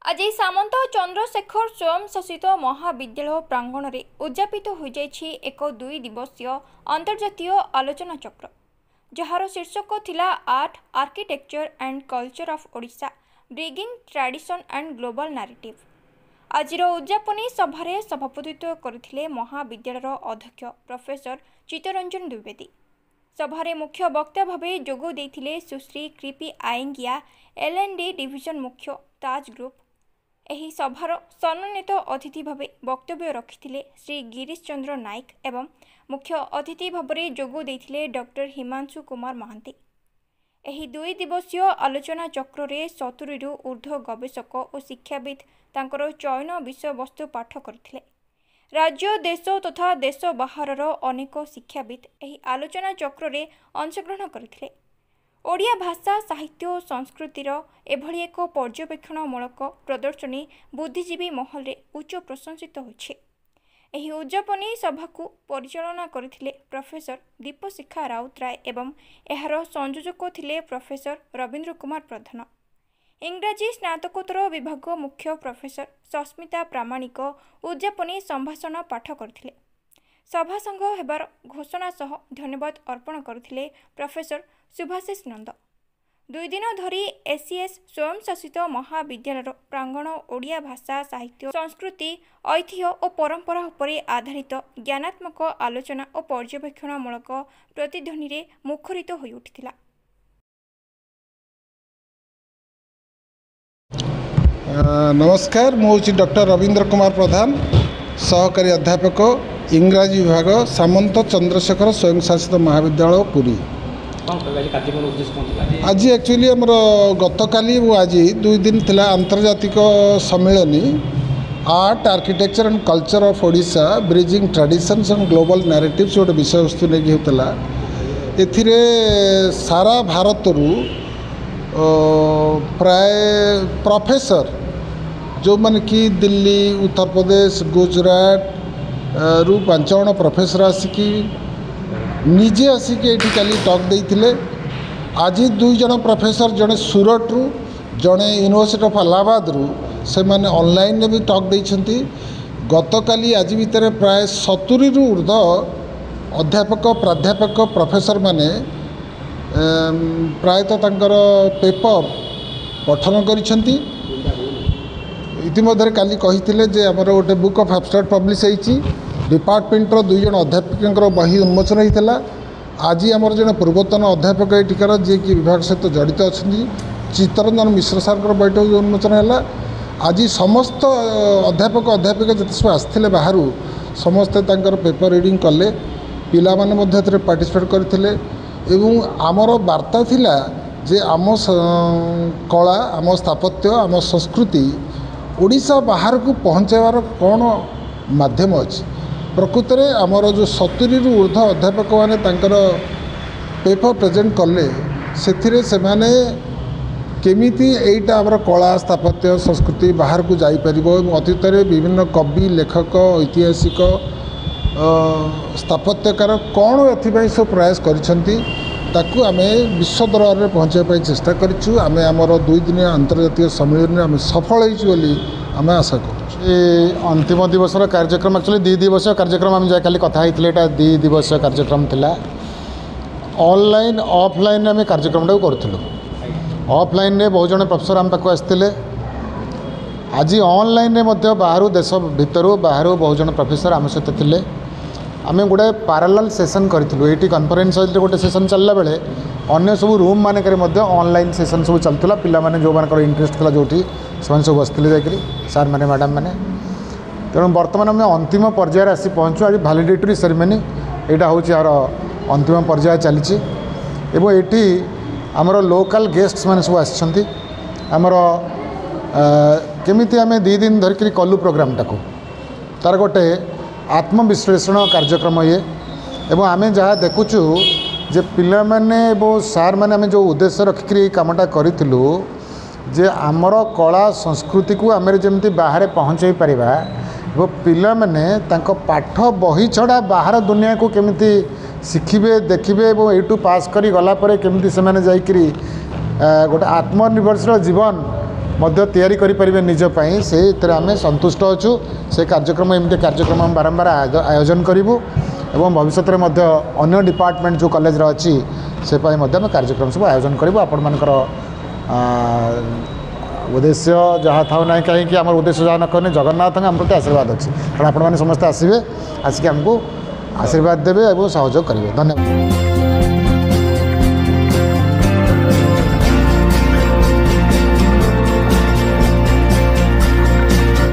आज सामंत चंद्रशेखर स्वयं शासित महाविद्यालय प्रांगण में उद्यापित हो एक 2 दिवसीय अंतर्जातीय आलोचना चक्र जार शीर्षक थिला art architecture and culture of Odisha bringing tradition and global narrative. आज उद्यापनी सभारे सभापतित्व करथिले महाविद्यालयर अध्यक्ष प्रोफेसर चित्तरंजन द्विवेदी। सभारे मुख्य वक्ता भावे जोग देथिले सुश्री कृपी आयंगिया L&D डिविजन मुख्य ताज ग्रुप। एही सभार सम्मानित अतिथि भावे वक्तव्य रखिथिले श्री गिरीश चंद्र नायक एवं मुख्य अतिथि भावे जोग देथिले डॉक्टर हिमांशु कुमार महांती। एही 2 दिवसीय आलोचना चक्र रे 70 रु ऊर्ध्व गवेषक और शिक्षाविद तांकर चयन विषय वस्तु पाठ करथिले। राज्य देश तथा देश बाहर अनेक शिक्षाविद एही आलोचना चक्र रे अंशग्रहण करथिले। ओडिया भाषा साहित्य और संस्कृतिर एभली एक पर्यवेक्षणमूलक प्रदर्शनी बुद्धिजीवी महल रे उच्च प्रशंसित होछि। एही उद्यापनी सभा को परिचालना करथिले प्रोफेसर दीपशिखा राउतराय एवं एहार संयोजक थिले प्रोफेसर रवींद्र कुमार प्रधान। इंग्राजी स्नातकोत्तर विभाग मुख्य प्रोफेसर सस्मिता प्रामाणिक उद्यापनी संभाषण पाठ करथिले। सभा संघ हेबार घोषणा सह धन्यवाद अर्पण करथिले प्रोफेसर सुभाषिष नंद। 2 दिन धरी एसीएस स्वयं शासित महाविद्यालय प्रांगण ओडिया भाषा साहित्य संस्कृति ऐतिह्य और परंपरा उपरे आधारित ज्ञानात्मक आलोचना और पर्यवेक्षणमूलक प्रतिध्वनि रे मुखरित होई उठिथिला। नमस्कार, मुझे डॉक्टर रवींद्र कुमार प्रधान, सहकारी अध्यापक इंग्राजी विभाग सामंत चंद्रशेखर स्वयं शासित महाविद्यालय पुरी। आज एक्चुअली आमर गतकाली वो आज 2 दिन थिला अंतर्जातिक सम्मेलनी art architecture and culture of Odisha bridging traditions and global narratives गोटे विषय वस्तु नहीं होता। एथिरे सारा भारत रु प्राय प्रोफेसर जो माने कि दिल्ली उत्तर प्रदेश गुजरात रु 5 जण प्रोफेसर आसिकी निजे आसिकी एठी काली टॉक देइथिले। आज 2 जण प्रोफेसर जड़े सूरत रु जड़े यूनिवर्सिटी ऑफ इलाहाबाद रु से माने ऑनलाइन भी टॉक देइछंती। गतकाली आज भितर प्राय 70 रु ऊर्ध्व अध्यापक प्राध्यापक प्रोफेसर माने प्रायतः तांकर पेपर पठन करिछंती। इतिमध्य काली कही जे आमर गोटे बुक ऑफ एब्स्ट्रैक्ट पब्लिश होती डिपार्टमेंट 2 जण अध्यापक बही उन्मोचन होता। आज आमर जड़े पूर्वतन अध्यापक एटिकार जी कि विभाग सहित जड़ित अच्छा चित्तरंजन मिश्र सार बैठक उन्मोचन है। आज समस्त अध्यापक अध्यापिका जिते सब आसते बाहर समस्ते पेपर रीडिंग कले, पिला माने पार्टिसिपेट करथिले एवं आमर वार्ता थिला जे आम कला आम स्थापत्य आम संस्कृति ओडिशा बाहर को पहुँचाइबार कौन माध्यम अच्छी। प्रकृत में आमर जो 70 रु ऊर्ध्व अध्यापक मैंने पेपर प्रेजेंट कले से माने केमिति एटा आमर कला स्थापत्य संस्कृति बाहर को जापर। अतीत में विभिन्न कवि लेखक ऐतिहासिक स्थापत्यकार कौन एथि सब प्रयास करिसेंती ताकू आमे विश्व दरबार में पहुँचाई चेष्टा करूँ। आम आमर 2 दिन अंतर्जातीय सम्मेलन में आम सफल होमें आशा करूँ। अंतिम दिवस कार्यक्रम एक्चुअली 2 दिवसीय कार्यक्रम आम जा खाली कथा होते 2 दिवसीय कार्यक्रम थिला। ऑनलाइन ऑफलाइन आम कार्यक्रम करूँ। ऑफलाइन में बहुत जन प्रोफेसर आम पाक आसते। आज ऑनलाइन में बाहर देश भितर बाहर बहुत जन प्रोफेसर आम सहित थे। आम गोटे पैरेलल सेशन करूँ। ये कॉन्फ्रेंस हॉल गोटे सेशन चलला बेले अन्य सब रूम मानक ऑनलाइन सेशन सब चलता। पिला माने जो मानकर इंटरेस्ट था जो सब बसते जाकि सार मैंने मैडम मैंने तेणु बर्तमान आम अंतिम पर्यायर आसी पहुँचु। आज भैलिडेटरी सेरेमनी यहाँ हूँ यार अंतिम पर्याय चली ये आमर लोकल गेस्ट्स मैंने सब आमर केमिति आम 2 दिन धरिक कलु प्रोग्राम टाक तार गोटे आत्मविश्लेषण कार्यक्रम ये एवं आम जहाँ देखुचु जे पिला माने एवं सार मैंने आम जो उद्देश्य रखिक कामटा करूँ जे आमर कला संस्कृति को आम जमी बाहर पहुँचाई पारिबा एवं पिला माने तांको पाठ बही छड़ा बाहर दुनिया को केमिति शिखिबे देखिबे एवं एटू पास करी गला परे केमिति से माने जाइकरी गोटे आत्मनिर्भरशील जीवन तैयारी करें निजपाई से आम संतुष्ट अच्छु से कार्यक्रम एमती कार्यक्रम आम बारंबार आयोजन करूँ एवं भविष्य में अन्य डिपार्टमेंट जो कॉलेज अच्छी से कार्यक्रम सब आयोजन करूँ आपण मानकर उद्देश्य जहाँ था ना कहीं आम उद्देश्य जहाँ न कहने जगन्नाथ आम प्रति आशीर्वाद अच्छी कारण आपण मैंने समस्ते आसवे आसिक आमको आशीर्वाद देवे और सहयोग करेंगे। धन्यवाद।